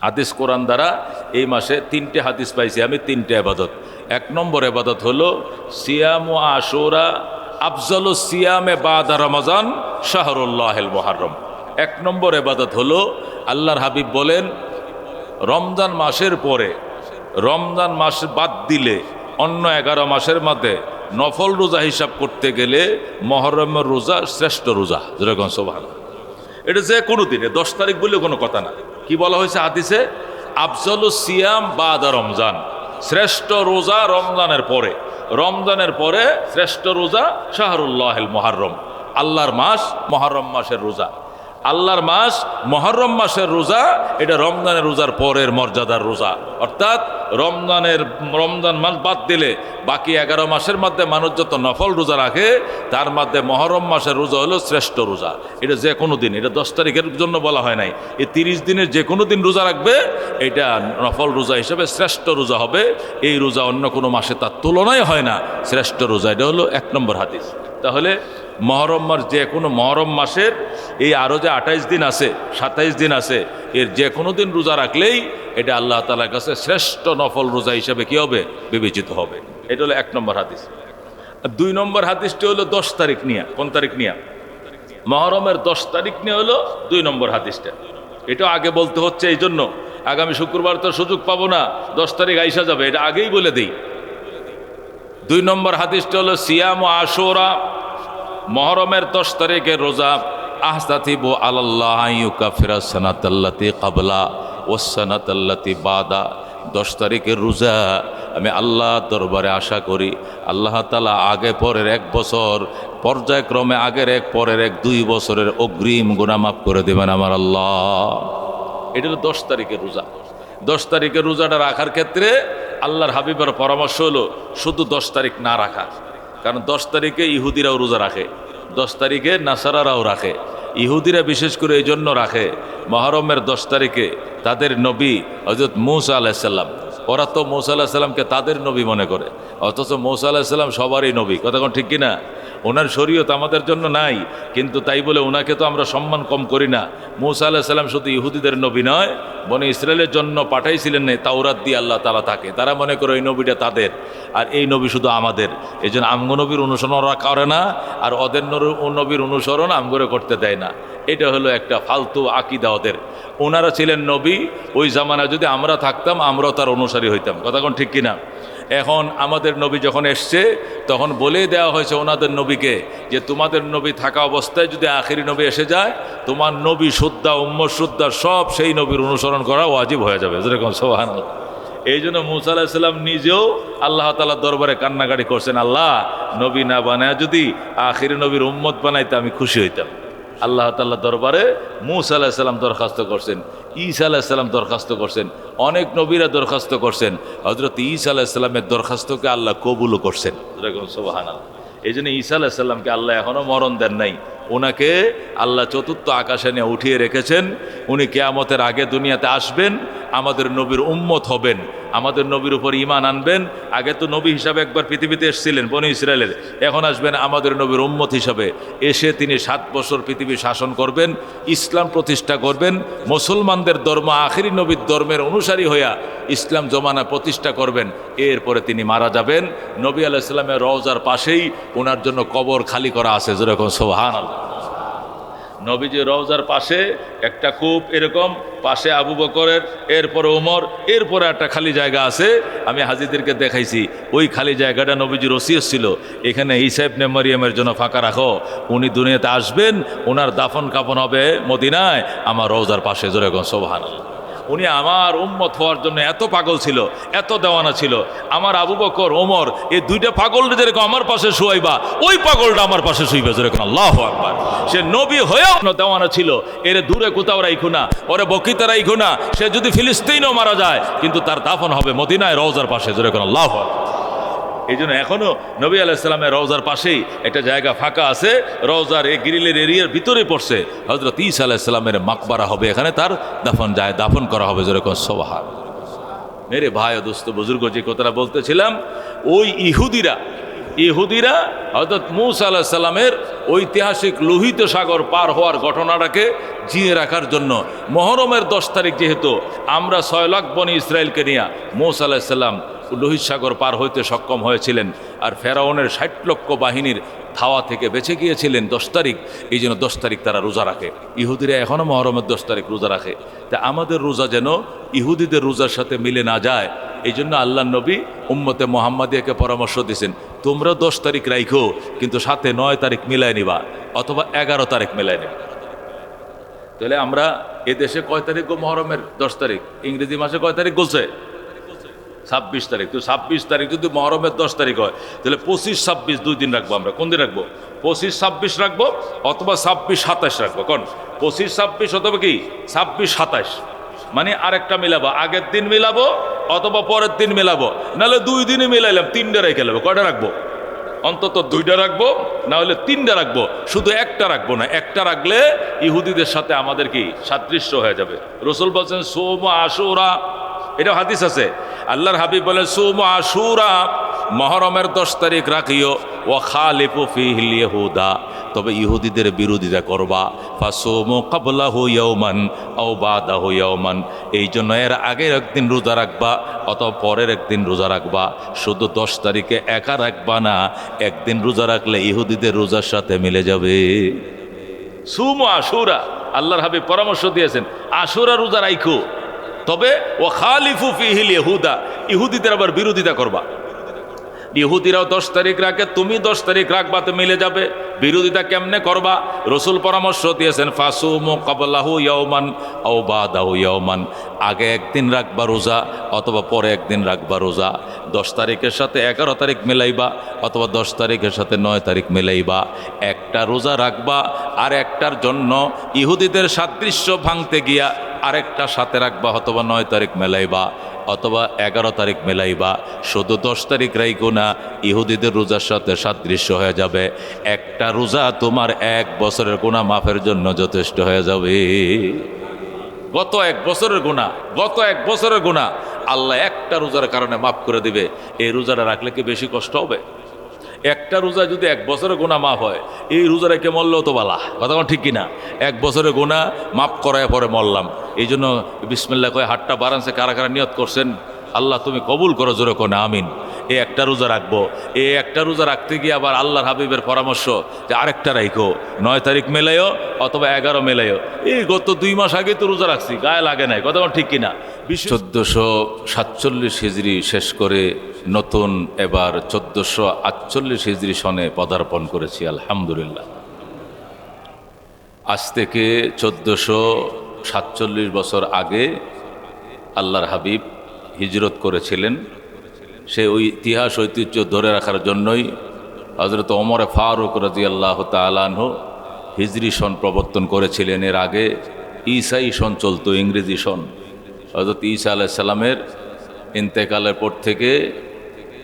হাদিস কোরআন দ্বারা এই মাসে 3টে হাদিস পাইছি আমি, 3টে ইবাদত। 1 নম্বর ইবাদত হলো সিয়াম ও আশুরা আফজালু সিয়ামে বাদা রমজান শাহরুল্লাহিল মুহাররম। 1 নম্বর ইবাদত হলো আল্লাহর হাবিব বলেন রমজান মাসের পরে, রমজান মাস বাদ দিলে অন্য 11 মাসের মধ্যে নফল রোজা হিসাব করতে গেলে মুহররমের রোজা শ্রেষ্ঠ রোজা। যেরকম সুবহানাল্লাহ, এটা যে কোনো দিনে 10 তারিখ বলে কোনো কথা না। কি বলা হয়েছে হাদিসে? আফজালু সিয়াম বাদা রমজান, শ্রেষ্ঠ রোজা রমজানের পরে, রমজানের পরে শ্রেষ্ঠ রোজা শাহরুল্লাহিল মুহাররম, আল্লাহর মাস মুহররম মাসের রোজা। আল্লাহর মাস মুহররম মাসের রোজা এটা রমজানের রোজার পরের মর্যাদার রোজা। অর্থাৎ রমজান মাস বাদ দিলে বাকি 11 মাসের মধ্যে মানুষ যত নফল রোজা রাখে তার মধ্যে মুহররম মাসের রোজা হলো শ্রেষ্ঠ রোজা। এটা যে কোনো দিন, এটা 10 তারিখের জন্য বলা হয় নাই। এই 30 দিনের যে কোনো দিন রোজা রাখবে এটা নফল রোজা হিসেবে শ্রেষ্ঠ রোজা হবে। এই রোজা অন্য কোনো মাসে তার তুলনায় হয় না, শ্রেষ্ঠ রোজা। এটা হলো 1 নম্বর হাদিস। তাহলে মুহররম মাস, যে কোনো মুহররম মাসের এই আরও যে 28 দিন আছে, 27 দিন আছে, এর যে কোনো দিন রোজা রাখলেই এটা আল্লাহ তাআলার কাছে শ্রেষ্ঠ নফল রোজা হিসাবে কি হবে? বিবেচিত হবে। এটা হলো 1 নম্বর হাদিস। 2 নম্বর হাদিসটি হলো 10 তারিখ নিয়ে। কোন তারিখ নিয়ে? মুহররমের 10 তারিখ নিয়ে হলো 2 নম্বর হাদিসটা। এটা আগে বলতে হচ্ছে এই জন্য, আগামী শুক্রবার তো সুযোগ পাবো না, 10 তারিখ আইসা যাবে, এটা আগেই বলে দিই। 2 নম্বর হাদিসটা হলো সিয়াম ও আশুরা, মুহররমের 10 তারিখের রোজা। আহতাতিবু আলাল্লাহ ইউকাফিরা সানাতাল্লাতি ক্বাবলা ওয়াস সানাতাল্লাতি বাদা। 10 তারিখের রোজা আমি আল্লাহ দরবারে আশা করি আল্লাহ তাআলা আগে পরের 1 বছর পর্যায়ক্রমে আগের 1 পরের 1 2 বছরের অগ্রিম গুনাহ মাফ করে দেবেন আমার আল্লাহ। এটা হলো 10 তারিখের রোজা। 10 তারিখের রোজাটা রাখার ক্ষেত্রে আল্লাহর হাবিবের পরামর্শ হলো শুধু 10 তারিখ না রাখা। কারণ 10 তারিখে ইহুদিরাও রোজা রাখে, 10 তারিখে নাসারারাও রাখে। ইহুদিরা বিশেষ করে এই জন্য রাখে, মুহররমের 10 তারিখে তাদের নবী হযরত মূসা আলাইহিস সালাম, ওরা তো মূসা আলাইহিস সালামকে তাদের নবী মনে করে, অথচ মূসা আলাইহিস সালাম সবারই নবী। কথা কোন ঠিক কিনা? ওনার শরীয়ত আমাদের জন্য নাই, কিন্তু তাই বলে ওনাকে তো আমরা সম্মান কম করি না। মূসা আলাইহিস সালাম শুধু ইহুদিদের নবী নয়, বনি ইসরায়েলের জন্য পাঠাইছিলেন না, তাওরাত দিয়ে আল্লাহ তাআলা তাকে। তারা মনে করে এই নবীটা তাদের, আর এই নবী শুধু আমাদের। এই জন্য আমগো নবীর অনুসরণ ওরা করে না, আর ওদের নবীর অনুসরণ আমগরে করতে দেয় না। এটা হলো একটা ফালতু আকিদা ওদের। ওনারা ছিলেন নবী, ওই জামানায় যদি আমরা থাকতাম আমরাও তার অনুসারী হইতাম। কথা কোন ঠিক কিনা? এখন আমাদের নবী যখন এসছে তখন বলে দেওয়া হয়েছে ওনাদের নবীকে যে তোমাদের নবী থাকা অবস্থায় যদি আখেরি নবী এসে যায়, তোমার নবী শুদ্ধা উম্মত শুদ্ধা সব সেই নবীর অনুসরণ করা ওয়াজিব হয়ে যাবে। যেরকম সুবহানাল্লাহ। এই জন্য মূসা আলাইহিস সালাম নিজেও আল্লাহ তাআলার দরবারে কান্নাকাটি করছেন, আল্লাহ নবী না বানায় যদি আখেরি নবীর উম্মত বানাইতে আমি খুশি হইতাম। আল্লাহ তাআলার দরবারে মূসা আলাইহিস সালাম দরখাস্ত করছেন, ঈসা আলাইহিস সালাম দরখাস্ত করছেন, অনেক নবীরা দরখাস্ত করছেন। হযরত ঈসা আলাইহিস সালামের দরখাস্তকে আল্লাহ কবুলও করছেন। যেরকম সুবহানাল্লাহ। এই জন্য ঈসা আলাইহিস সালামকে আল্লাহ এখনও মরণ দেন নাই। ওনাকে আল্লাহ 4র্থ আকাশে নিয়ে উঠিয়ে রেখেছেন। উনি কিয়ামতের আগে দুনিয়াতে আসবেন, আমাদের নবীর উম্মত হবেন, আমাদের নবীর উপর ঈমান আনবেন। আগে তো নবী হিসাবে একবার পৃথিবীতে এসেছিলেন বনি ইসরায়েলের, এখন আসবেন আমাদের নবীর উম্মত হিসাবে। এসে তিনি 7 বছর পৃথিবী শাসন করবেন, ইসলাম প্রতিষ্ঠা করবেন, মুসলমানদের ধর্ম আখেরি নবীর ধর্মের অনুসারী হইয়া ইসলাম জমানা প্রতিষ্ঠা করবেন। এরপরে তিনি মারা যাবেন। নবী আলাইহিস সালামের রওজার পাশেই ওনার জন্য কবর খালি করা আছে। যেরকম সুবহানাল্লাহ। নবীজির রওজার পাশে একটা কূপ, এরকম পাশে আবু বকরের, এরপরে ওমর, এরপরে একটা খালি জায়গা আছে। আমি হাজীদেরকে দেখাইছি, ওই খালি জায়গাটা নবীজির ওসিয়ত ছিল, এখানে ঈসা ইবনে মারইয়ামের জন্য ফাঁকা রাখো। উনি দুনিয়াতে আসবেন, ওনার দাফন কাফন হবে মদিনায় আমার রওজার পাশে। যেরকম সুবহানাল্লাহ। উনি আমার উম্মত হওয়ার জন্য এত পাগল ছিল, এত দেওয়ানা ছিল। আমার আবু বকর ওমর এই 2টা পাগল যেরকম আমার পাশে শুয়াইবা, ওই পাগলটা আমার পাশে শুইবে। যেরকম আল্লাহু আকবার। সে নবী হয়েও দেওয়ানা ছিল, এর দূরে কোথাও রাইখো না, ওরে বকিতে রাইখো না। সে যদি ফিলিস্তিনও মারা যায় কিন্তু তার দাফন হবে মদিনায় রওজার পাশে। যেরকম আল্লাহু আকবার। এই জন্য এখনও নবী আলাইহিস সালামের রওজার পাশেই একটা জায়গা ফাঁকা আছে, রওজার এই গ্রিলের এরিয়ার ভিতরে পড়ছে। হযরত ঈসা আলাইহিস সালামের মাকবারা হবে, এখানে তার দাফন করা হবে। যেরকম সুবহানাল্লাহ। মেরে ভাই ও দোস্ত বুজুর্গ, যে কথাটা বলতেছিলাম, ওই ইহুদিরা ইহুদিরা হযরত মূসা আলাইহিস সালামের ঐতিহাসিক লোহিত সাগর পার হওয়ার ঘটনাটাকে জিয়ে রাখার জন্য মুহররমের 10 তারিখ যেহেতু আমরা 6 লাখ বনি ইসরায়েলকে নিয়ে মূসা আলাইহিস সালাম লোহিত সাগর পার হইতে সক্ষম হয়েছিলেন, আর ফেরাউনের 60 লক্ষ বাহিনীর ধাওয়া থেকে বেঁচে গিয়েছিলেন 10 তারিখ। এই জন্য 10 তারিখ তারা রোজা রাখে। ইহুদিরা এখনও মুহররমের 10 তারিখ রোজা রাখে। তা আমাদের রোজা যেন ইহুদিদের রোজার সাথে মিলে না যায়, এই জন্য আল্লাহ নবী উম্মতে মুহাম্মাদিয়াকে পরামর্শ দিয়েছেন, তোমরা 10 তারিখ রাখো, কিন্তু সাথে 9 তারিখ মিলাই নিবা অথবা 11 তারিখ মিলাই নিবা। তাহলে আমরা এদেশে কয় তারিখ গো মুহররমের 10 তারিখ? ইংরেজি মাসে কয় তারিখ বলছে? 26 তারিখ। তো 26 তারিখ যদি মুহররমের 10 তারিখ হয়, তাহলে 25-26 2 দিন রাখবো। আমরা কোন দিন রাখবো? 25-26 রাখবো অথবা 26-27 রাখবো। কোন 25-26 অথবা কি 26-27, মানে আরেকটা মিলাবো, আগের দিন মিলাবো অথবা পরের দিন মিলাবো, নাহলে 2 দিনে মিলাইলাম 3টা রেখে নেবো। কয়টা রাখবো? অন্তত 2টা রাখবো, না হলে 3টা রাখবো, শুধু একটা রাখবো না। একটা রাখলে ইহুদিদের সাথে আমাদের কি সাদৃশ্য হয়ে যাবে। রাসূল বলেন সোম আশুরা, এটা হাদিস আছে। আল্লাহর হাবিব বলেন সোম আশুরা, মুহররমের 10 তারিখ রাখিও, ওয়া খালিফু ফিহিল ইহুদা, তবে ইহুদিদের বিরোধিতা করবা। ফাসুমু ক্বাবলাহু ইয়াওমান আও বাদাহু ইয়াওমান, এই জন্য এর আগের একদিন রোজা রাখবা অথবা পরের একদিন রোজা রাখবা। শুধু 10 তারিখে একা রাখবা না, একদিন রোজা রাখলে ইহুদিদের রোজার সাথে মিলে যাবে। সুমু আশুরা, আল্লাহর হাবিব পরামর্শ দিয়েছেন আশুরা রোজা রাখো, তবে ও খালিফু ফিহিল ইহুদা, ইহুদিদের আবার বিরোধিতা করবা। ইহুদিরাও 10 তারিখ রাখে, তুমি 10 তারিখ রাখবা, তো মিলে যাবে। বিরোধিতা কেমনে করবা? রসুল পরামর্শ দিয়েছেন ফাসুমু ক্বাবলাহু ইয়াওমান আও বাদাহু ইয়াওমান, আগে একদিন রাখবা রোজা অথবা পরে একদিন রাখবা রোজা। 10 তারিখের সাথে 11 তারিখ মিলাইবা অথবা 10 তারিখের সাথে 9 তারিখ মিলাইবা। একটা রোজা রাখবা, আর একটার জন্য ইহুদিদের সাদৃশ্য ভাঙতে গিয়া আরেকটা সাথে রাখবা অথবা 9 তারিখ মেলাইবা অথবা 11 তারিখ মেলাইবা। শুধু 10 তারিখ রাইখো না, ইহুদিদের রোজার সাথে সাদৃশ্য হয়ে যাবে। একটা রোজা তোমার 1 বছরের গুনাহ মাফের জন্য যথেষ্ট হয়ে যাবে। গত 1 বছরের গুনাহ, গত 1 বছরের গুনাহ আল্লাহ একটা রোজার কারণে মাফ করে দিবে। এই রোজাটা রাখলে কি বেশি কষ্ট হবে? একটা রোজা যদি 1 বছরের গুনাহ মাফ হয়, এই রোজা রেখে মরলেও তো বালা, কথা ঠিক কিনা? 1 বছরের গুনাহ মাফ করায় পরে মরলাম। এই জন্য বিসমিল্লাহ কয়ে হাতটা বাড়ানছে, কারা কারা নিয়ত করছেন আল্লাহ তুমি কবুল করো, জোরে কোন আমিন। এই একটা রোজা রাখবো, এই একটা রোজা রাখতে গিয়ে আবার আল্লাহর হাবিবের পরামর্শ যে আরেকটা রাখো, 9 তারিখ মেলাইও অথবা 11 মেলাইও। এই গত 2 মাস আগে তো রোজা রাখছি, গায়ে লাগে নাই, কথা ঠিক কিনা? 1447 হিজরি শেষ করে নতুন এবার 1448 হিজরি সনে পদার্পণ করেছি, আলহামদুলিল্লাহ। আজ থেকে 1447 বছর আগে আল্লাহর হাবিব হিজরত করেছিলেন। সে ওই ইতিহাস ঐতিহ্য ধরে রাখার জন্যই হযরত ওমর ফারুক রাদিয়াল্লাহু তাআলা আনহু হিজরি সন প্রবর্তন করেছিলেন। এর আগে ঈসাই সন চলতো, ইংরেজি সন। হযরত ঈসা আলাইহিস সালামের ইন্তেকালের পর থেকে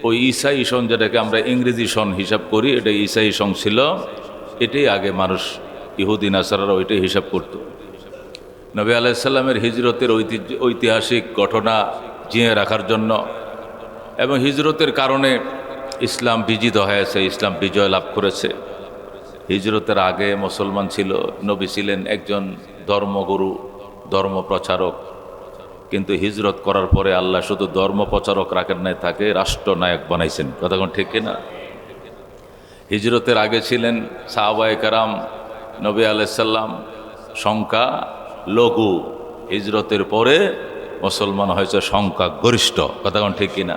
ওই ঈসাই সন, যেটাকে আমরা ইংরেজি সন হিসাব করি, এটা ঈসাই সন ছিল। এটাই আগে মানুষ ইহুদি নাসারারা ওইটাই হিসাব করত। নবী আলাইহিস সালামের হিজরতের ঐতিহাসিক ঘটনা জিয়ে রাখার জন্য এবং হিজরতের কারণে ইসলাম বিজিত হয়েছে, ইসলাম বিজয় লাভ করেছে। হিজরতের আগে মুসলমান ছিল, নবী ছিলেন একজন ধর্মগুরু, ধর্ম প্রচারক। কিন্তু হিজরত করার পরে আল্লাহ শুধু ধর্ম প্রচারক রাখেন নাই, তাকে রাষ্ট্রনায়ক বানাইছেন, কথা কোন ঠিক কিনা? হিজরতের আগে ছিলেন সাহাবায়ে কেরাম, নবী আলাইহিস সালাম সংখ্যা লঘু। হিজরতের পরে মুসলমান হয়েছে সংখ্যা গরিষ্ঠ, কথা কোন ঠিক কিনা?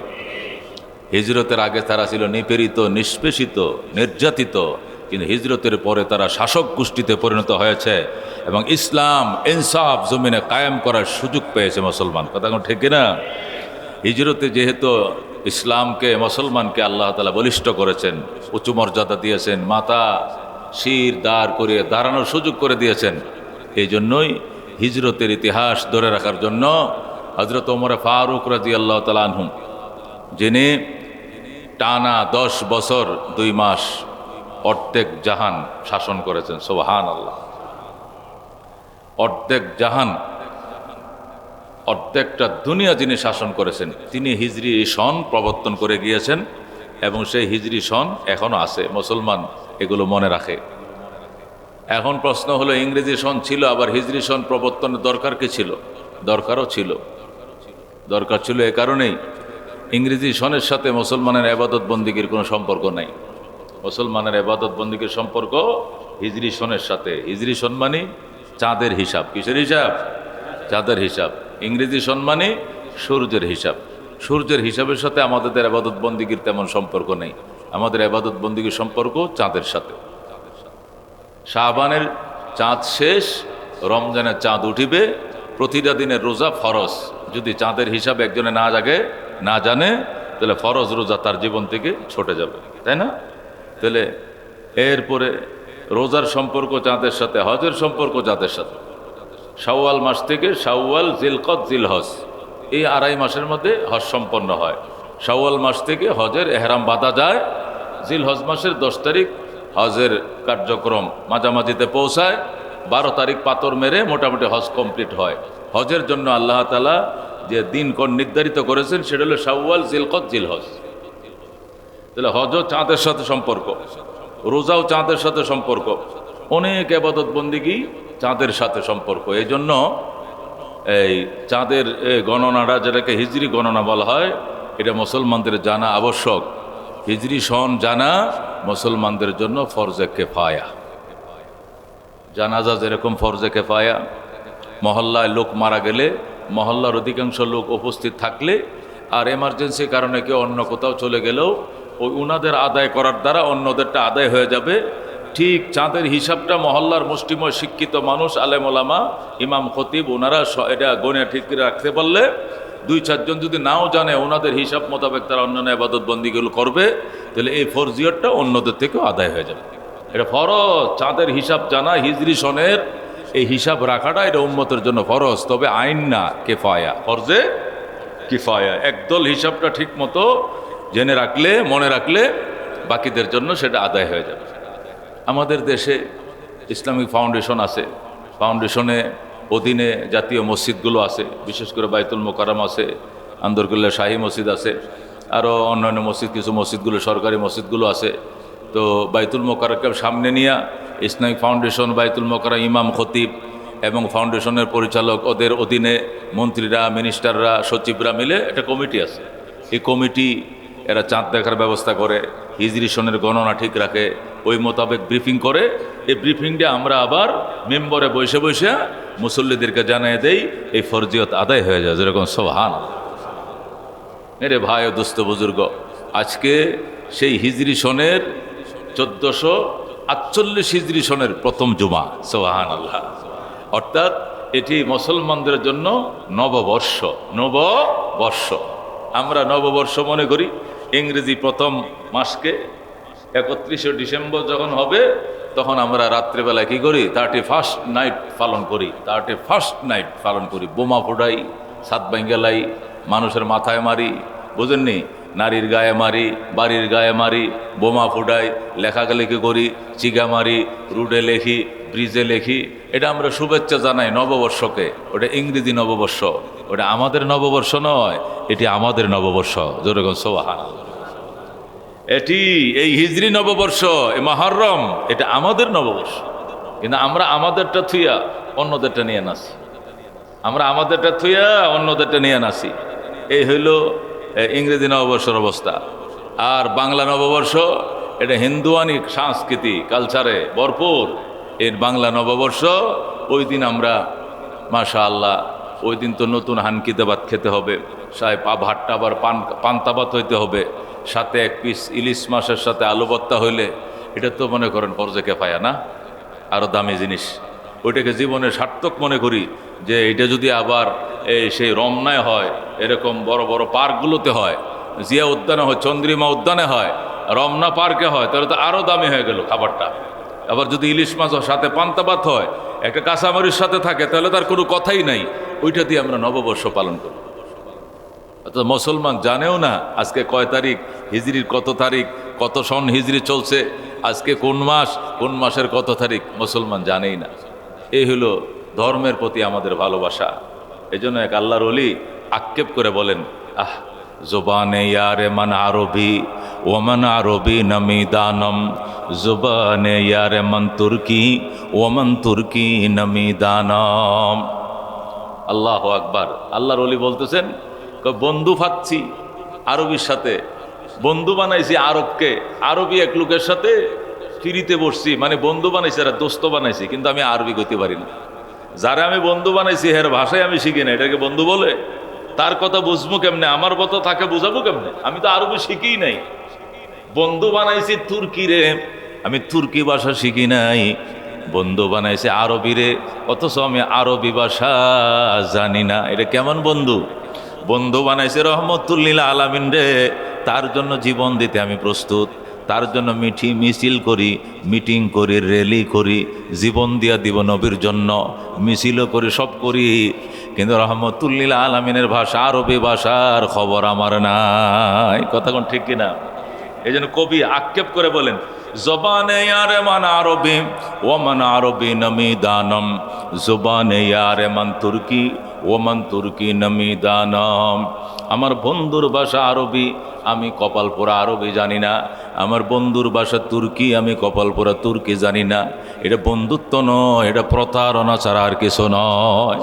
হিজরতের আগে তারা ছিল নিপীড়িত, নিষ্পেষিত, নির্যাতিত, কিন্তু হিজরতের পরে তারা শাসক গোষ্ঠীতে পরিণত হয়েছে এবং ইসলাম ইনসাফ জমিনে কায়েম করার সুযোগ পেয়েছে মুসলমান, কথা কোন ঠিক কিনা? হিজরতে যেহেতু ইসলামকে, মুসলমানকে আল্লাহ তাআলা বলিষ্ঠ করেছেন, উঁচু মর্যাদা দিয়েছেন, মাথা শির দাঁড় করিয়ে দাঁড়ানোর সুযোগ করে দিয়েছেন, এই জন্যই হিজরতের ইতিহাস ধরে রাখার জন্য হযরত ওমর ফারুক রাদিয়াল্লাহু তাআলা আনহু, যিনি টানা 10 বছর 2 মাস অর্ধেক জাহান শাসন করেছেন, সুবহানাল্লাহ। অর্ধেক জাহান, অর্ধেকটা দুনিয়া যিনি শাসন করেছেন, তিনি হিজরি সন প্রবর্তন করে গিয়েছেন এবং সেই হিজরি সন এখনও আছে, মুসলমান এগুলো মনে রাখে। এখন প্রশ্ন হলো, ইংরেজি সন ছিল, আবার হিজরি সন প্রবর্তনের দরকার কি ছিল? দরকারও ছিল। দরকার ছিল এ কারণেই, ইংরেজি সনের সাথে মুসলমানের আবাদত বন্দিগির কোনো সম্পর্ক নাই। মুসলমানের আবাদত বন্দিগির সম্পর্ক হিজরি সনের সাথে। হিজরি সন মানে চাঁদের হিসাব। কিসের হিসাব? চাঁদের হিসাব। ইংরেজি সন মানে সূর্যের হিসাব। সূর্যের হিসাবের সাথে আমাদের আবাদত বন্দিগির তেমন সম্পর্ক নেই। আমাদের আবাদত বন্দিগির সম্পর্ক চাঁদের সাথে। শাবানের চাঁদ শেষ, রমজানের চাঁদ উঠিবে, প্রতিটা দিনের রোজা ফরজ। যদি চাঁদের হিসাব একজনে না জানে, তাহলে ফরজ রোজা তার জীবন থেকে ছুটে যাবে, তাই না? তাহলে এরপরে রোজার সম্পর্ক চাঁদের সাথে, হজের সম্পর্ক চাঁদের সাথে। শাওয়াল মাস থেকে শাওয়াল, জিলকদ, জিলহজ, এই 2.5 মাসের মধ্যে হজ সম্পন্ন হয়। শাওয়াল মাস থেকে হজের এহরাম বাঁধা যায়। জিলহজ মাসের 10 তারিখ হজের কার্যক্রম মাঝামাঝিতে পৌঁছায়। 12 তারিখ পাথর মেরে মোটামুটি হজ কমপ্লিট হয়। হজের জন্য আল্লাহ তাআলা যে দিনক্ষণ নির্ধারিত করেছেন সেটা হলো শাওয়াল, জিলকদ, জিলহজ। তাহলে হজও চাঁদের সাথে সম্পর্ক, রোজাও চাঁদের সাথে সম্পর্ক, অনেক ইবাদত বন্দিগি চাঁদের সাথে সম্পর্ক। এই জন্য এই চাঁদের গণনাটা, যেটাকে হিজরি গণনা বলা হয়, এটা মুসলমানদের জানা আবশ্যক। হিজরি সন জানা মুসলমানদের জন্য ফরজে কেফায়া। জানাজা যেরকম ফরজে কেফায়া, মহল্লায় লোক মারা গেলে মহল্লার অধিকাংশ লোক উপস্থিত থাকলে, আর এমার্জেন্সি কারণে কেউ অন্য কোথাও চলে গেলেও ওই উনাদের আদায় করার দ্বারা অন্যদেরটা আদায় হয়ে যাবে। ঠিক চাঁদের হিসাবটা মহল্লার মুষ্টিময় শিক্ষিত মানুষ, আলেম ওলামা, ইমাম খতিব, ওনারা এটা গণে ঠিক করে রাখতে পারলে, 2-4 জন যদি নাও জানে, ওনাদের হিসাব মোতাবেক তারা অন্যান্য ইবাদত বন্দিগুলো করবে, তাহলে এই ফরজিয়তটা অন্যদের থেকেও আদায় হয়ে যাবে। এটা ফরজ। চাঁদের হিসাব জানা, হিজরি সনের এই হিসাব রাখাটা, এটা উম্মতের জন্য ফরজ, তবে আইন না, কেফায়া, ফরজে কিফায়া। একদল হিসাবটা ঠিক মতো জেনে রাখলে, মনে রাখলে, বাকিদের জন্য সেটা আদায় হয়ে যাবে। আমাদের দেশে ইসলামিক ফাউন্ডেশন আছে। ফাউন্ডেশনে অধীনে জাতীয় মসজিদগুলো আছে, বিশেষ করে বাইতুল মোকাররম আছে, আন্দরকুল্লা শাহী মসজিদ আছে, আরও অন্যান্য মসজিদ, কিছু মসজিদগুলো সরকারি মসজিদগুলো আছে। তো বাইতুল মোকাররমকে সামনে নিয়ে ইসলামিক ফাউন্ডেশন, বাইতুল মোকাররম, ইমাম খতিব এবং ফাউন্ডেশনের পরিচালক, ওদের অধীনে মন্ত্রীরা, মিনিস্টাররা, সচিবরা মিলে একটা কমিটি আছে। এই কমিটি এরা চাঁদ দেখার ব্যবস্থা করে, হিজরি সনের গণনা ঠিক রাখে, ওই মোতাবেক ব্রিফিং করে। এই ব্রিফিংটা আমরা আবার মেম্বরে বসে বসে মুসল্লিদেরকে জানিয়ে দেই, এই ফরজিয়ত আদায় হয়ে যায়। যেরকম সুবহানাল্লাহ। মেরে ভাই ও দোস্ত বুজুর্গ, আজকে সেই হিজরি সনের 1448 হিজরি সনের প্রথম জুমা। সুবহানাল্লাহ। অর্থাৎ এটি মুসলমানদের জন্য নববর্ষ। নববর্ষ, আমরা নববর্ষ মনে করি। ইংরেজি প্রথম মাসকে 31শে ডিসেম্বর যখন হবে, তখন আমরা রাত্রেবেলা কি করি? 31st নাইট পালন করি। 31st নাইট পালন করি, বোমা ফুটাই, সাত ভাঙ্গালাই, মানুষের মাথায় মারি, বুঝেননি? নারীর গায়ে মারি, বাড়ির গায়ে মারি, বোমা ফুটাই, লেখালেখি করি, চিগা মারি, রুডে লেখি, ব্রিজে লেখি। এটা আমরা শুভেচ্ছা জানাই নববর্ষকে। ওটা ইংরেজি নববর্ষ, ওটা আমাদের নববর্ষ নয়, এটি আমাদের নববর্ষ। যেরকম সুবহানাল্লাহ। এটি এই হিজরি নববর্ষ, এই মুহররম, এটা আমাদের নববর্ষ। কিন্তু আমরা আমাদেরটা থুইয়া অন্যদেরটা নিয়ে নাসি। আমরা আমাদেরটা থুইয়া অন্যদেরটা নিয়ে নাসি। এই হইল ইংরেজি নববর্ষের অবস্থা। আর বাংলা নববর্ষ, এটা হিন্দুয়ানি সংস্কৃতি, কালচারে ভরপুর। এর বাংলা নববর্ষ, ওই দিন আমরা মাশাআল্লাহ, ওই দিন তো নতুন হানকিতে ভাত খেতে হবে, সাহেব ভাতটা আবার পান্তা ভাত হইতে হবে, সাথে 1 পিস ইলিশ মাছের সাথে আলু ভর্তা হইলে, এটা তো মনে করেন ফরজে কেফায়া না, আরও দামি জিনিস। ওইটাকে জীবনে সার্থক মনে করি যে এটা যদি আবার সেই রমনায় হয়, এরকম বড় বড় পার্কগুলোতে হয়, জিয়া উদ্যানে হয়, চন্দ্রিমা উদ্যানে হয়, রমনা পার্কে হয়, তাহলে তো আরও দামি হয়ে গেল খাবারটা। আবার যদি ইলিশ মাছ সাথে পান্তা ভাত হয়, একটা কাঁচামরিচ সাথে থাকে, তাহলে তার কোনো কথাই নাই। ওইটা দিয়ে আমরা নববর্ষ পালন করি। অর্থাৎ মুসলমান জানেও না আজকে কয় তারিখ, হিজরির কত তারিখ, কত সন হিজরি চলছে, আজকে কোন মাস, কোন মাসের কত তারিখ, মুসলমান জানেই না। এই হলো ধর্মের প্রতি আমাদের ভালোবাসা। এই জন্য এক আল্লাহর ওলি আক্ষেপ করে বলেন, জুবানে ইয়ারে মান আরবি ওমান আরবি নামি দানম, জুবানে ইয়ারে মান তুর্কি ওমান তুর্কি নামি দানম। আল্লাহু আকবার। আল্লাহর ওলি বলতেছেন, বন্ধু পাচ্ছি আরবির সাথে, বন্ধু বানাইছি আরবকে, আরবি এক লোকের সাথে ফিরিতে বসছি, মানে বন্ধু বানাইছি আর দোস্ত বানাইছি, কিন্তু আমি আরবি কইতে পারি না। যারা আমি বন্ধু বানাইছি হের ভাষায় আমি শিখি না, এটাকে বন্ধু বলে? তার কথা বুঝবো কেমনে, আমার কথা তাকে বুঝাবো কেমনে? আমি তো আরবি শিখি নাই। বন্ধু বানাইছি তুর্কি রে, আমি তুর্কি ভাষা শিখি নাই। বন্ধু বানাইছে আরবি রে, অথচ আমি আরবি ভাষা জানি না। এটা কেমন বন্ধু? বন্ধু বানাইছে রহমতুল্লিল আলামিন রে, তার জন্য জীবন দিতে আমি প্রস্তুত, তার জন্য মিছিল করি, মিটিং করি, র্যালি করি, জীবন দিয়া দিব নবীর জন্য, মিছিলও করি, সব করি, কিন্তু রহমতুল্লিল আলামিনের ভাষা আরবি ভাষার খবর আমার নাই। কথা কোন ঠিক কিনা? এই জন্য কবি আক্ষেপ করে বলেন, জবানে ইয়ারে মান আরবি ওমান আরবি নামি দানম, জবানে ইয়ারে মান তুর্কি ওমান তুর্কি নামি দানম। আমার বন্ধুর ভাষা আরবি, আমি কপালপোড়া আরবি জানি না। আমার বন্ধুর ভাষা তুর্কি, আমি কপালপোড়া তুর্কি জানি না। এটা বন্ধুত্ব নয়, এটা প্রতারণা ছাড়া আর কিছু নয়।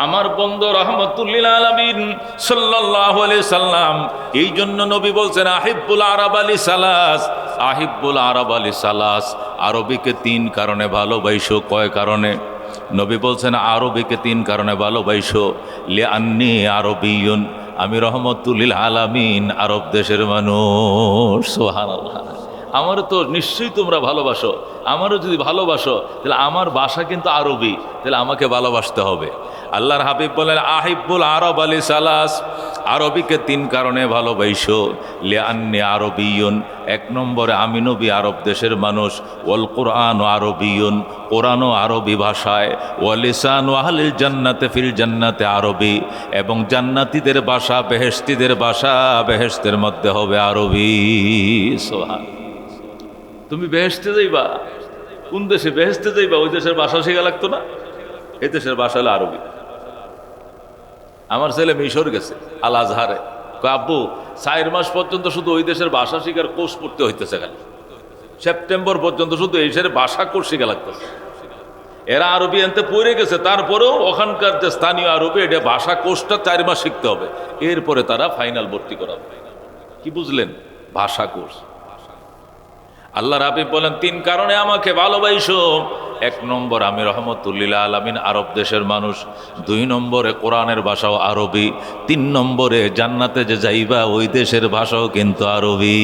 আমার বন্ধু রহমতুল্লিল আলামিন সাল্লাল্লাহু আলাইহি সাল্লাম, এই জন্য নবী বলছেন আহিব্বুল আরব আলী সালাস, আহিব্বুল আরব আলী সালাস, আরবিকে 3 কারণে ভালোবাসো। কয় কারণে? নবী বলছেন আরবিকে 3 কারণে ভালোবাসো। লিআন্নী আরবিয়ুন, আমি রহমতুল্লিল আলামিন আরব দেশের মানুষ। সুবহানাল্লাহ। আমারও তো নিশ্চয়ই তোমরা ভালোবাসো, আমারও যদি ভালোবাসো তাহলে আমার ভাষা কিন্তু আরবি, তাহলে আমাকে ভালোবাসতে হবে। আল্লাহর হাবিব বলেন আহিব্বুল আরব আলী সালাস, আরবিকে 3 কারণে ভালোবাসো। লিআন্নী আরবিয়ুন, 1 নম্বরে আমি নবী আরব দেশের মানুষ। ওয়াল কুরআন আরবিয়ুন, কোরআনও আরবি ভাষায়। ওয়া লিসানু আহলিল জান্নাতে ফিল জান্নাতে আরবি, এবং জান্নাতীদের ভাষা, বেহেশতীদের ভাষা বেহেশতের মধ্যে হবে আরবি। সুবহানাল্লাহ। তুমি বেহেশতে যাইবা, কোন দেশে বেহেশতে যাইবা, ওই দেশের ভাষা শেখা লাগতো না? এই দেশের ভাষা হলো আরবি। আমার ছেলে মিশর গেছে আল আজহারে, আব্বু 4 মাস পর্যন্ত শুধু ওই দেশের ভাষা শিখার কোর্স পড়তে হইতেছে, খালি সেপ্টেম্বর পর্যন্ত শুধু এই দেশের ভাষা কোর্স শিখা লাগতেছে। এরা আরবি আনতে পড়ে গেছে, তারপরেও ওখানকার যে স্থানীয় আরবি, এটা ভাষা কোর্সটা 4 মাস শিখতে হবে, এরপরে তারা ফাইনাল ভর্তি করাবে। কি বুঝলেন? ভাষা কোর্স। আল্লাহর হাবিব বলেন 3 কারণে আমাকে ভালোবাসো। 1 নম্বর আমি রহমতুল্লিল আলামিন আরব দেশের মানুষ। 2 নম্বরে কোরআনের ভাষাও আরবি। 3 নম্বরে জান্নাতে যে যাইবা ওই দেশের ভাষাও কিন্তু আরবি।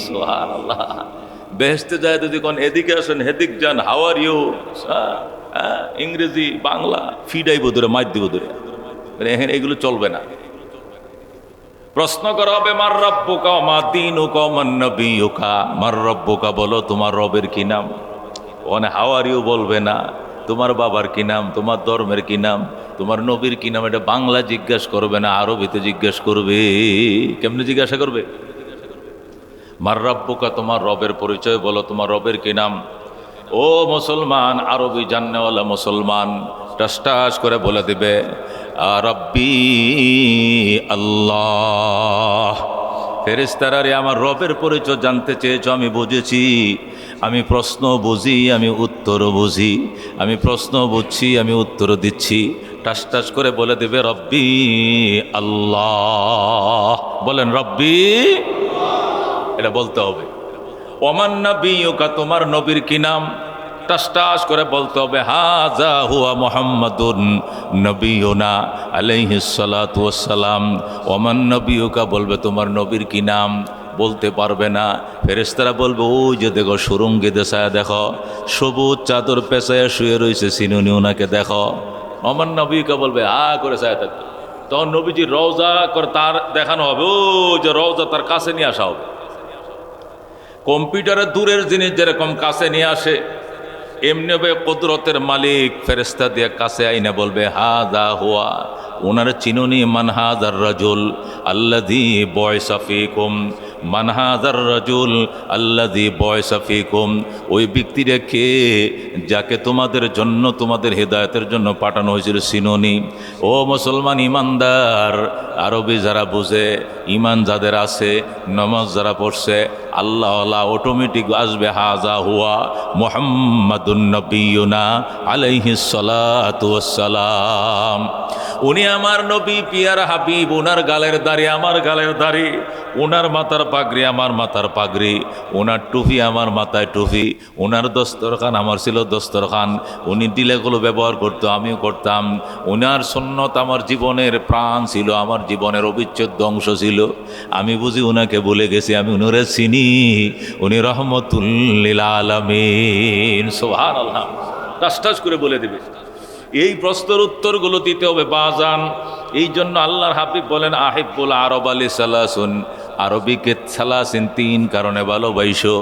সুবহানাল্লাহ। বেহেশতে যায় যদি কোন এদিকে আসেন, হেদিক যান, হাউ আর ইউ, ইংরেজি বাংলা ফিডাইব ধরে, মাইর দিব ধরে, এগুলো চলবে না। প্রশ্ন করা হবে মার রব্বুকা মা দীনুকা মান নবিয়ুকা, মার রব্বুকা বলো তোমার রবের কি নাম। ওখানে হাউ আর ইউ বলবে না, তোমার বাবার কি নাম, তোমার ধর্মের কি নাম, তোমার নবীর কি নাম, এটা বাংলা জিজ্ঞাসা করবে না, আরবিতে জিজ্ঞাসা করবে। কেমনে জিজ্ঞাসা করবে? মার রব্বুকা, তোমার রবের পরিচয় বলো, তোমার রবের কি নাম। ও মুসলমান, আরবি জাননেওয়ালা মুসলমান টাস টাস করে বলে দিবে রব্বি আল্লাহ। ফেরেশতারা রে, আমার রবের পরিচয় জানতে চেয়েছ, আমি বুঝেছি। আমি প্রশ্ন বুঝি, আমি উত্তর বুঝি, আমি প্রশ্ন বুঝছি, আমি উত্তর দিচ্ছি। টাস টাস করে বলে দেবে রব্বি আল্লাহ। বলেন রব্বি, এটা বলতে হবে। ওমান নবিয়ুকা, তোমার নবীর কি নাম। টাস টাস করে বলতে হবে হাযা হুয়া মুহাম্মাদুন নবিয়ুনা আলাইহিস সালাতু ওয়াস সালাম। ওমান নবিয়ুকা বলবে তোমার নবীর কি নাম, বলতে পারবে না। ফেরেশতারা বলবে ওই যে দেখো সুরঙ্গে দেশায় দেখো, সবুজ চাদর পেঁচায় শুয়ে রয়েছে, সিনুনি ওনাকে দেখো। ওমান নবিয়ুকা বলবে করে চায় থাকবে। তখন নবীজির রওজা করে তার দেখানো হবে, ও যে রওজা তার কাছে নিয়ে আসা হবে। কম্পিউটারে দূরের জিনিস যেরকম কাছে নিয়ে আসে, এমনি কুদরতের মালিক ফেরেশতা দিয়ে কাছে আইনা বলবে হাযা হুয়া ওনার চিনুনি মানহাজার রাজুল আল্লাযী বুইসা ফীকুম, মানহাজার রাজুল আল্লাযী বুইসা ফীকুম, ওই ব্যক্তি রেখে যাকে তোমাদের জন্য তোমাদের হেদায়েতের জন্য পাঠানো হয়েছিল চিনুনি। ও মুসলমান ইমানদার, আরবি যারা বুঝে, ইমান যাদের আছে, নামাজ যারা পড়ছে, আল্লাহ অটোমেটিক আসবে হাজা হুয়া মুহাম্মাদুন নবিয়ুনা আলাইহিস সালাতু ওয়াসসালাম। উনি আমার নবী, পিয়ার হাবিব, ওনার গালের দাড়ি আমার গালের দাড়ি, ওনার মাথার পাগড়ি আমার মাথার পাগড়ি, ওনার টুপি আমার মাথায় টুপি, ওনার দস্তরখান আমার ছিল দস্তরখান, উনি ডিলেগুলো ব্যবহার করতো আমিও করতাম, ওনার সুন্নত আমার জীবনের প্রাণ ছিল, আমার জীবনের অবিচ্ছেদ্য অংশ ছিল। আমি বুঝি ওনাকে ভুলে গেছি, আমি উনারে চিনি, উনি রহমতুল লিল আলামিন। সুবহানাল্লাহ, টাস টাস করে বলে দেবে। এই প্রশ্নের উত্তরগুলো দিতে হবে বাজান। এই জন্য আল্লাহর হাবিব বলেন আহিব্বুল আরব আলী সালাসুন, আরবিকে সালাসিন তিন কারণে ভালোবাইসো।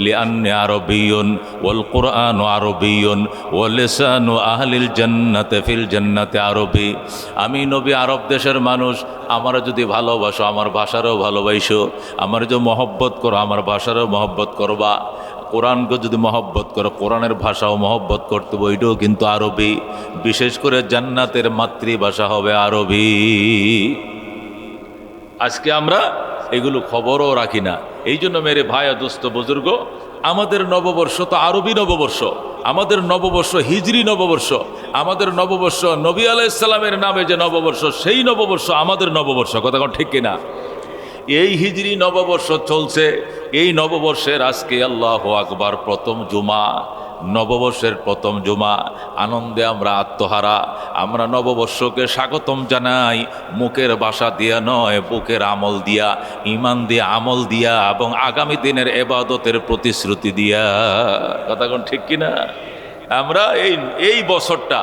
লিআন্নি আরবিয়ুন ওয়াল কুরআনু আরবিয়ুন ওয়া লিসানু আহলিল জান্নাতি ফিল জান্নাতি আরবি। আমি নবী আরব দেশের মানুষ, আমারও যদি ভালোবাসো আমার ভাষারও ভালোবাইসো, আমার যে মহব্বত করো আমার ভাষারও মহব্বত করবা। কোরআনকে যদি মহব্বত করো কোরআনের ভাষাও মহব্বত করতে হবে, ওইটাও কিন্তু আরবি। বিশেষ করে জান্নাতের মাতৃভাষা হবে আরবি। আজকে আমরা এগুলো খবরও রাখি না। এই জন্য মেরে ভাই দোস্ত বুজুর্গ, আমাদের নববর্ষ তো আরবি নববর্ষ, আমাদের নববর্ষ হিজরি নববর্ষ, আমাদের নববর্ষ নবী আলাইহিস সালামের নামে যে নববর্ষ, সেই নববর্ষ আমাদের নববর্ষ। কথা কোন ঠিক কিনা? এই হিজরি নববর্ষ চলছে, এই নববর্ষের আজকে আল্লাহু আকবার প্রথম জুমা, নববর্ষের প্রথম জুমা। আনন্দে আমরা আত্মহারা, আমরা নববর্ষকে স্বাগতম জানাই মুখের ভাষা দিয়া নয়, বুকের আমল দিয়া, ইমান দিয়া, আমল দিয়া এবং আগামী দিনের ইবাদতের প্রতিশ্রুতি দিয়া। কথা কোন ঠিক কিনা? আমরা এই বছরটা,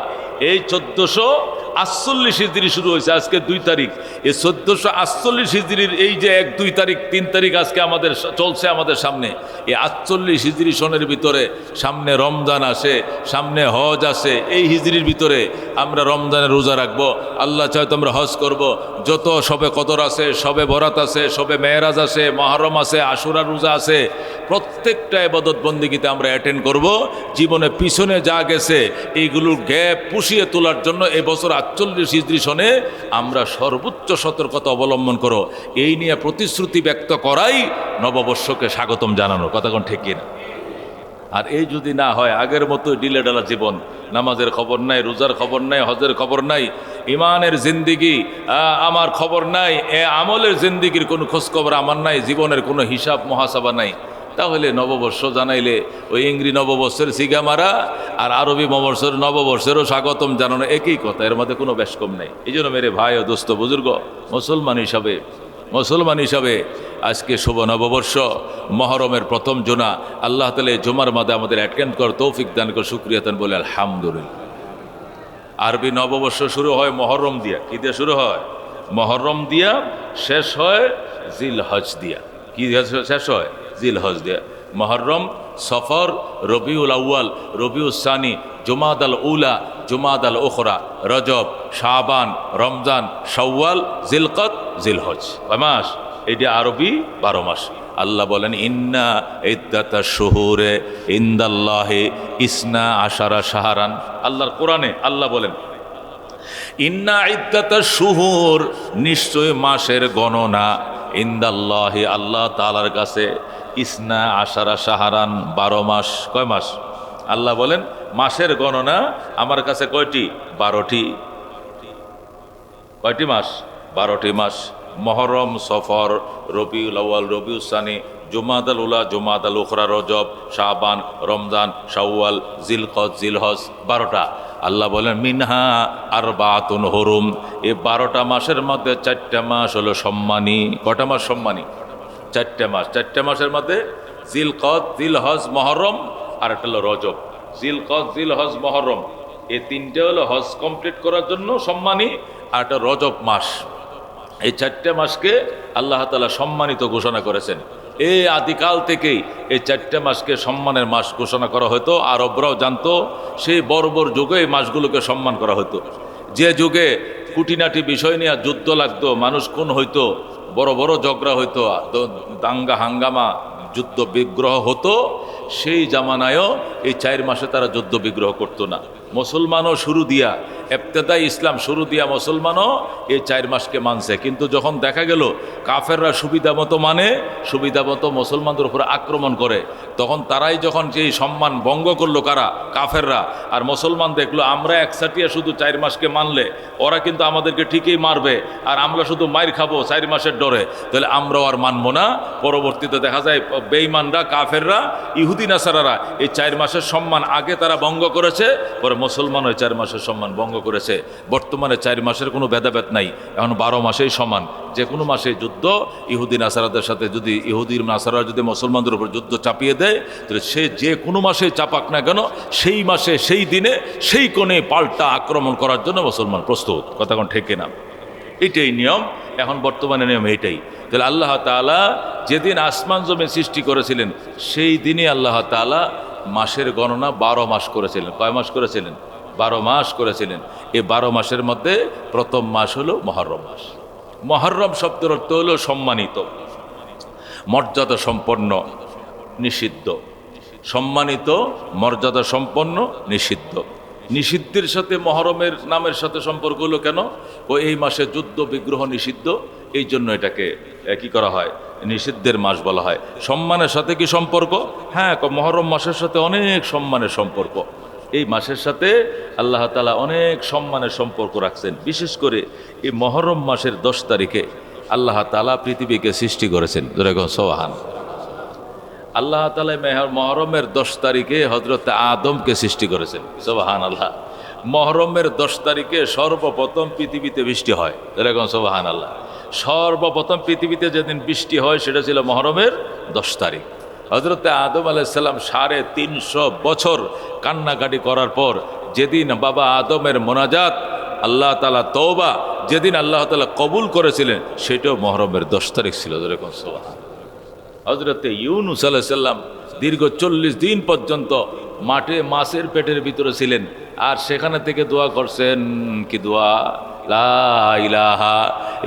এই 1448 হিজরি শুরু হয়েছে, আজকে 2 তারিখ। এই 1448 হিজরির এই যে 1, 2 তারিখ, 3 তারিখ আজকে আমাদের চলছে আমাদের সামনে, এই 48 হিজরি সনের ভিতরে সামনে রমজান আসে, সামনে হজ আসে। এই হিজরির ভিতরে আমরা রমজানের রোজা রাখবো, আল্লাহ চায় তো আমরা হজ করব। যত সবে কদর আছে, সবে বরাত আছে, সবে মেরাজ আছে, মহরম আছে, আশুরার রোজা আছে, প্রত্যেকটা ইবাদত বন্দেগীতে আমরা অ্যাটেন্ড করব। জীবনে পিছনে যা গেছে এইগুলোর গ্যাপ পুষিয়ে তোলার জন্য এবছর 48 হিজরি সনে আমরা সর্বোচ্চ সতর্কতা অবলম্বন করো, এই নিয়ে প্রতিশ্রুতি ব্যক্ত করাই নববর্ষকে স্বাগতম জানানো। কথা কোন ঠিক কিনা? আর এই যদি না হয়, আগের মতো ডিলে ডালা জীবন, নামাজের খবর নাই, রোজার খবর নাই, হজের খবর নাই, ইমানের জিন্দিগি আমার খবর নাই, আমলের জিন্দিগির কোনো খোঁজখবর আমার নাই, জীবনের কোনো হিসাব মহাসাবা নাই, তাহলে নববর্ষ জানাইলে ওই ইংরেজি নববর্ষের সিগা মারা আর আরবি নববর্ষেরও স্বাগতম জানানো একই কথা, এর মধ্যে কোনো বেশ কম নেই। এই জন্য মেরে ভাই ও দোস্ত বুজুর্গ, মুসলমান হিসাবে আজকে শুভ নববর্ষ, মহরমের প্রথম জুমা, আল্লাহ তাআলা এই জুমার মধ্যে আমাদের অ্যাটেন্ড কর তৌফিক দান করে শুকরিয়া তান বলে আলহামদুলিল্লাহ। আরবি নববর্ষ শুরু হয় মহরম দিয়া। কি দিয়ে শুরু হয়? মহরম দিয়া, শেষ হয় জিলহজ দিয়া। কি দিয়া শেষ হয়? জিলহজ দিয়া। মহরম, সফর, রবিউল আউয়াল, রবিউল সানি, জুমাদাল উলা, জুমাদাল উখরা, রজব, শাবান, রমজান, শাওয়াল, জিলকদ, জিলহজ। কয় মাস? এটি আরবি 12 মাস। আল্লাহ বলেন ইন্না ইদ্দাতাশ শুহুরে ইনদাল্লাহি ইসনা আশারা শাহরান। আল্লাহর কোরআনে আল্লাহ বলেন ইন্না ইদ্দাতাশ শুহুর, নিশ্চয় মাসের গণনা, ইনদাল্লাহি আল্লাহ তাআলার কাছে, ইসনা আশারা শাহরান 12 মাস। কয় মাস? আল্লাহ বলেন মাসের গণনা আমার কাছে কয়টি? 12টি। কয়টি মাস? 12টি মাস। মহরম, সফর, রবিউল আউয়াল, রবিউল সানি, জুমাদাল উলা, জুমাদাল উখরা, রজব, শাবান, রমজান, শাওয়াল, জিলকদ, জিলহজ, 12টা। আল্লাহ বলেন মিনহা আরবাতুন হুরুম, এই 12টা মাসের মধ্যে 4টা মাস হলো সম্মানী। কটা মাস সম্মানী? 4টা মাস। 4টা মাসের মধ্যে জিলকদ, জিলহজ, মহরম, আর একটা হলো রজব। জিলকদ, জিলহজ, মহরম, এই 3টে হলো হজ কমপ্লিট করার জন্য সম্মানী, আর একটা রজব মাস। এই 4টে মাসকে আল্লাহ তাআলা সম্মানিত ঘোষণা করেছেন। এই আদিকাল থেকেই এই 4টে মাসকে সম্মানের মাস ঘোষণা করা হতো। আরবরাও জানতো, সেই বর্বর যুগে এই মাসগুলোকে সম্মান করা হতো। যে যুগে কুটিনাটি বিষয় নিয়ে যুদ্ধ লাগতো, মানুষ খুন হইতো, বড় বড় ঝগড়া হইতো, দাঙ্গা হাঙ্গামা, যুদ্ধ বিগ্রহ হতো, সেই জামানায়ও এই 4 মাসে তারা যুদ্ধ বিগ্রহ করতো না। মুসলমানও শুরু দিয়া, ইবতেদাই ইসলাম শুরু দিয়া মুসলমানও এই 4 মাসকে মানছে। কিন্তু যখন দেখা গেল কাফেররা সুবিধা মতো মানে, সুবিধা মতো মুসলমানদের উপরে আক্রমণ করে, তখন তারাই যখন যেই সম্মান ভঙ্গ করলো, কারা? কাফেররা। আর মুসলমান দেখলো আমরা একসাটিয়া শুধু 4 মাসকে মানলে ওরা কিন্তু আমাদেরকে ঠিকই মারবে, আর আমরা শুধু মাইর খাবো 4 মাসের ডরে, তাহলে আমরাও আর মানবো না। পরবর্তীতে দেখা যায় বেঈমানরা, কাফেররা, ইহুদি নাসারারা এই 4 মাসের সম্মান আগে তারা ভঙ্গ করেছে, পরে মুসলমান ওই 4 মাসের সম্মান ভঙ্গ করেছে। বর্তমানে 4 মাসের কোনো ভেদাভেদ নাই, এখন 12 মাসেই সমান। যে কোনো মাসে যুদ্ধ, ইহুদি নাসারাদের সাথে যদি ইহুদি নাসারা যদি মুসলমানদের উপর যুদ্ধ চাপিয়ে দেয়, তাহলে সে যে কোনো মাসে চাপাক না কেন, সেই মাসে সেই দিনে সেই কোণে পাল্টা আক্রমণ করার জন্য মুসলমান প্রস্তুত। কথা কোন ঠিক না? এটাই নিয়ম, এখন বর্তমানে নিয়ম এইটাই। তাহলে আল্লাহ তাআলা যেদিন আসমান জমিন সৃষ্টি করেছিলেন, সেই দিনই আল্লাহ তাআলা মাসের গণনা 12 মাস করেছিলেন। কয় মাস করেছিলেন? 12 মাস করেছিলেন। এই 12 মাসের মধ্যে প্রথম মাস হলো মুহররম মাস। মুহররম শব্দের অর্থ হলো সম্মানিত, মর্যাদা সম্পন্ন, নিষিদ্ধ। সম্মানিত, মর্যাদা সম্পন্ন, নিষিদ্ধ। নিষিদ্ধের সাথে মুহররমের নামের সাথে সম্পর্ক হলো কেন? ও এই মাসে যুদ্ধ বিগ্রহ নিষিদ্ধ, এই জন্য এটাকে কি করা হয়? নিষিদ্ধের মাস বলা হয়। সম্মানের সাথে কি সম্পর্ক? হ্যাঁ, মুহররম মাসের সাথে অনেক সম্মানের সম্পর্ক। এই মাসের সাথে আল্লাহ তাআলা অনেক সম্মানের সম্পর্ক রাখছেন। বিশেষ করে এই মুহররম মাসের 10 তারিখে আল্লাহ তাআলা পৃথিবীকে সৃষ্টি করেছেন। সুবহান আল্লাহ তাআলা মুহররমের 10 তারিখে হযরত আদমকে সৃষ্টি করেছেন। সুবহানাল্লাহ। মুহররমের 10 তারিখে সর্বপ্রথম পৃথিবীতে বৃষ্টি হয়। এরকম সুবহানাল্লাহ। সর্বপ্রথম পৃথিবীতে যেদিন বৃষ্টি হয় সেটা ছিল মুহররমের 10 তারিখ। হযরত আদম আলাইহিস সালাম 350 বছর কান্নাকাটি করার পর যেদিন বাবা আদমের মোনাজাত, আল্লাহ তাআলা তওবা যেদিন আল্লাহ তাআলা কবুল করেছিলেন, সেটাও মুহররমের 10 তারিখ ছিল। এরকম সুবহান। হযরত ইউনূস আলাইহিস সালাম দীর্ঘ 40 দিন পর্যন্ত মাছের পেটের ভিতরে ছিলেন, আর সেখানে থেকে দোয়া করছেন। কি দোয়া? লা ইলাহা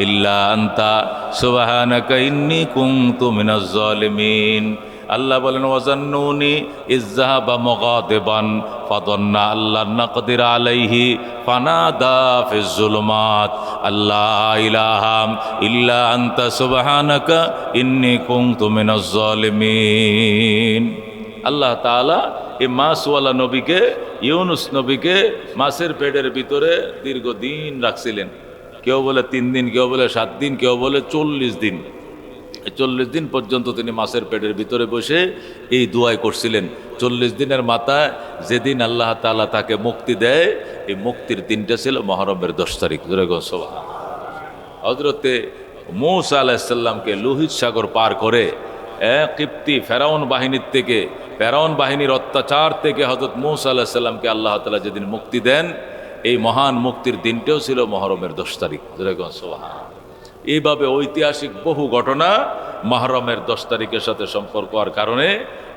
ইল্লা আনতা সুবহানাকা ইন্নী কুনতু মিনাজ জালিমিন। আল্লাহ বলেন ওয়াজান্নুনি ইযহাবা মুগাদিবান ফাদন্না আল্লাহ নাকদির আলাইহি ফানাদা ফিজ যুলুমাত আল্লা ইলাহা ইল্লা আনতা সুবহানাকা ইন্নী কুনতু মিনাজ জালিমিন। আল্লাহ তাআলা এই মাছওয়ালা নবীকে, ইউনূস নবীকে মাছের পেটের ভিতরে দীর্ঘদিন রাখছিলেন। কেউ বলে 3 দিন, কেউ বলে 7 দিন, কেউ বলে 40 দিন। 40 দিন পর্যন্ত তিনি মাছের পেটের ভিতরে বসে এই দোয়াই করছিলেন। 40 দিনের মাথায় যেদিন আল্লাহ তাআলা তাকে মুক্তি দেয়, এই মুক্তির দিনটা ছিল মুহররমের 10 তারিখ। হযরতে মূসা আলাইহিস সালামকে লোহিত সাগর পার করে কিপ্তি ফেরাউন বাহিনীর থেকে, ফেরাউন বাহিনীর অত্যাচার থেকে হযরত মূসা আলাইহিস সালামকে আল্লাহ তাআলা যেদিন মুক্তি দেন, এই মহান মুক্তির দিনটাও ছিল মুহররমের 10 তারিখ। এইভাবে ঐতিহাসিক বহু ঘটনা মুহররমের 10 তারিখের সাথে সম্পর্ক হওয়ার কারণে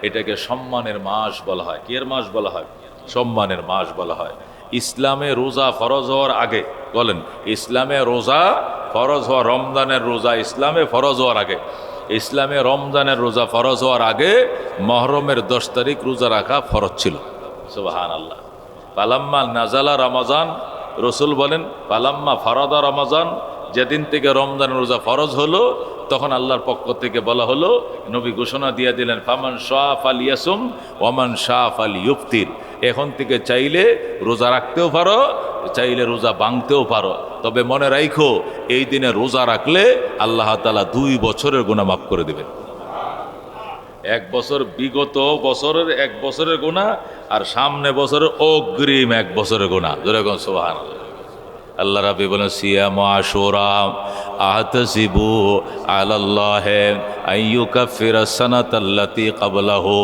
এটাকে সম্মানের মাস বলা হয়। কি এর মাস বলা হয়? সম্মানের মাস বলা হয়। ইসলামে রোজা ফরজ হওয়ার আগে, বলেন, ইসলামে রোজা ফরজ হওয়া, রমজানের রোজা ইসলামে ফরজ হওয়ার আগে, ইসলামে রমজানের রোজা ফরজ হওয়ার আগে মুহররমের 10 তারিখ রোজা রাখা ফরজ ছিল। সুবহানাল্লাহ। পালাম্মা নাজালা রমজান, রসুল বলেন পালাম্মা ফারাদা রমজান, যেদিন থেকে রমজানের রোজা ফরজ হলো, তখন আল্লাহর পক্ষ থেকে বলা হলো, নবী ঘোষণা দিয়ে দিলেন, ফামান শাআ ফালইয়াসুম ওয়ামান শাআ ফালইফতির। এখন থেকে চাইলে রোজা রাখতেও পারো, চাইলে রোজা ভাঙতেও পারো, তবে মনে রাখো এই দিনে রোজা রাখলে আল্লাহ তাআলা 2 বছরের গুনাহ মাফ করে দেবেন। 1 বছর বিগত বছরের 1 বছরের গুনাহ, আর সামনে বছরের অগ্রিম 1 বছরের গুনাহ। যেরকম সুবহানাল্লাহ। আল্লাহ রাব্বি বলেন সিয়ামু আশুরা আহতাসিবু আলাল্লাহি আইয়ুকাফিরা সানাতাল্লাতী ক্বাবলাহু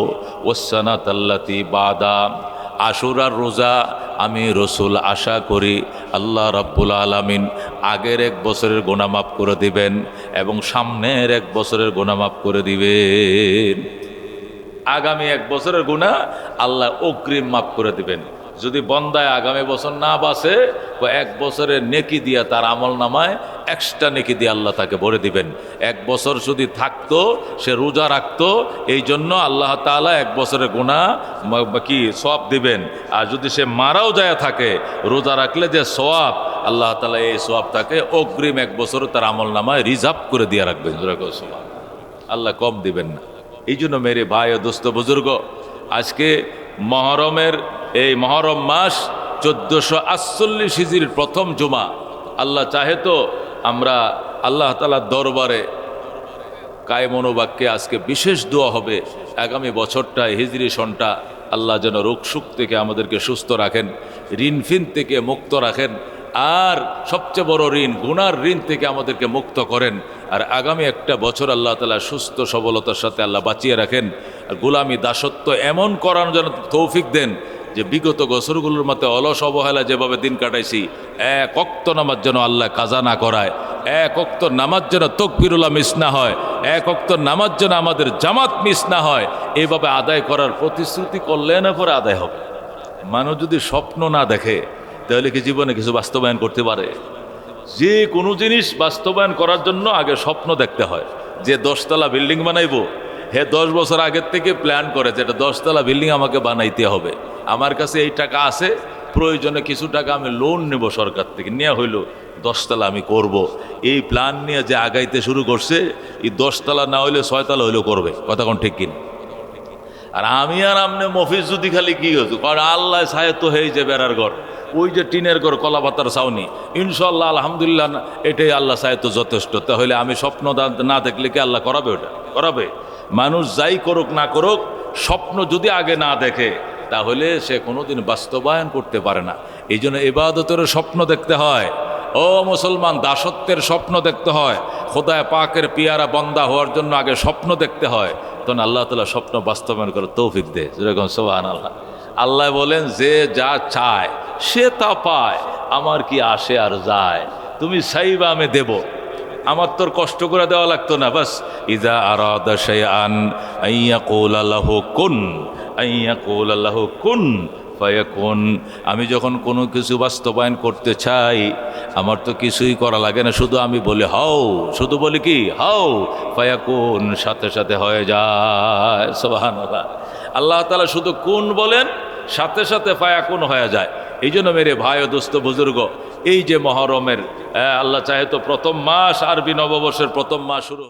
ওয়াস সানাতাল্লাতী বাদা। আশুরার রোজা আমি রসুল আশা করি আল্লাহ রাব্বুল আলামিন আগের 1 বছরের গুনাহ মাফ করে দিবেন এবং সামনের 1 বছরের গুনাহ মাফ করে দিবেন। আগামী 1 বছরের গুনাহ আল্লাহ অগ্রিম মাফ করে দিবেন। যদি বন্দায় আগামী বছর না বাঁচে, এক বছরের নেকি দিয়া তার আমল নামায় এক্সট্রা নেকি দিয়ে আল্লাহ তাকে ভরে দিবেন। এক বছর যদি থাকতো, সে রোজা রাখতো, এই জন্য আল্লাহ তাআলা এক বছরের গুনাহ কি সওয়াব দিবেন। আর যদি সে মারাও যায় থাকে, রোজা রাখলে যে সওয়াব, আল্লাহ তাআলা এই সওয়াব তাকে অগ্রিম এক বছর তার আমল নামায় রিজার্ভ করে দিয়ে রাখবেন। আল্লাহ কম দিবেন না। এই জন্য মেরে ভাই ও দোস্ত বুজুর্গ, আজকে মহরমের এই মহরম মাস 1448 হিজরির প্রথম জুমা। আল্লাহ চাহে তো আমরা আল্লাহ তাআলার দরবারে কায়মনোবাক্যে আজকে বিশেষ দোয়া হবে, আগামী বছরটা হিজরি সনটা আল্লাহ যেন রোগ সুখ থেকে আমাদেরকে সুস্থ রাখেন, ঋণফিন থেকে মুক্ত রাখেন, আর সবচেয়ে বড় ঋণ গুনার ঋণ থেকে আমাদেরকে মুক্ত করেন। আর আগামী একটা বছর আল্লাহ তাআলা সুস্থ সবলতার সাথে আল্লাহ বাঁচিয়ে রাখেন। আর গোলামি দাসত্ব এমন করানো যেন তৌফিক দেন যে বিগত বছরগুলোর মধ্যে অলস অবহেলা যেভাবে দিন কাটাইছি, এক ওয়াক্ত নামাজ যেন আল্লাহ কাজা না করায়, এক ওয়াক্ত নামাজ যেন তাকবীরুল্লাহ মিস না হয়, এক ওয়াক্ত নামাজ যেন আমাদের জামাত মিস না হয়, এইভাবে আদায় করার প্রতিশ্রুতি করলে না পরে আদায় হবে। মানুষ যদি স্বপ্ন না দেখে তাহলে কি জীবনে কিছু বাস্তবায়ন করতে পারে? যে কোনো জিনিস বাস্তবায়ন করার জন্য আগে স্বপ্ন দেখতে হয়। যে 10তলা বিল্ডিং বানাইবো, হে 10 বছর আগের থেকে প্ল্যান করে যে এটা 10তলা বিল্ডিং আমাকে বানাইতে হবে, আমার কাছে এই টাকা আছে, প্রয়োজনে কিছু টাকা আমি লোন নেব সরকার থেকে, নেওয়া হইল 10তলা আমি করব। এই প্ল্যান নিয়ে যে আগাইতে শুরু করছে, এই 10তলা না হইলে 6তলা হইলেও করবে। কথা কোন ঠিক কিনা? আর আমি আর আমনে মফিজ যদি খালি কি হতো, কারণ আল্লাহ সাহেব তো হয়ে যে বেড়ার ঘর, ওই যে টিনের ঘর, কলা পাতার ছাউনি, ইনশাল্লাহ আলহামদুলিল্লাহ এটাই আল্লাহ সাহেব তো যথেষ্ট। তাহলে আমি স্বপ্ন না দেখলে কি আল্লাহ করাবে? ওটা করাবে। মানুষ যাই করুক না করুক, স্বপ্ন যদি আগে না দেখে তাহলে সে কোনোদিন বাস্তবায়ন করতে পারে না। এই জন্য ইবাদতের স্বপ্ন দেখতে হয়। ও মুসলমান, দাসত্বের স্বপ্ন দেখতে হয়। খোদায় পাকের পিয়ারা বান্দা হওয়ার জন্য আগে স্বপ্ন দেখতে হয়, তখন আল্লাহ তাআলা স্বপ্ন বাস্তবায়ন করে তৌফিক দেয়। যেরকম সুবহানাল্লাহ। আল্লাহ বলেন, যে যা চায় সে তা পায়, আমার কি আসে আর যায়, তুমি চাইবা আমি দেব, আমার তোর কষ্ট করে দেওয়া লাগতো না। বাস ইযা আরাদা শাইআন আইয়াকুলা লাহু কুন, আইয়াকুলা লাহু কুন ফায়াকুন। আমি যখন কোনো কিছু বাস্তবায়ন করতে চাই, আমার তো কিছুই করা লাগে না, শুধু আমি বলি হাও, শুধু বলি কি হাও, ফায়াকুন, সাথে সাথে হয়ে যায়। সুবহানাল্লাহ। আল্লাহ তাআলা শুধু কুন বলেন, সাথে সাথে ফায়াকুন হয়ে যায়। এই জন্য মেরে ভাই ও দোস্ত বুজুর্গ, এই যে মহরমের আল্লাহ চাহে তো প্রথম মাস, আরবি নববর্ষের প্রথম মাস শুরু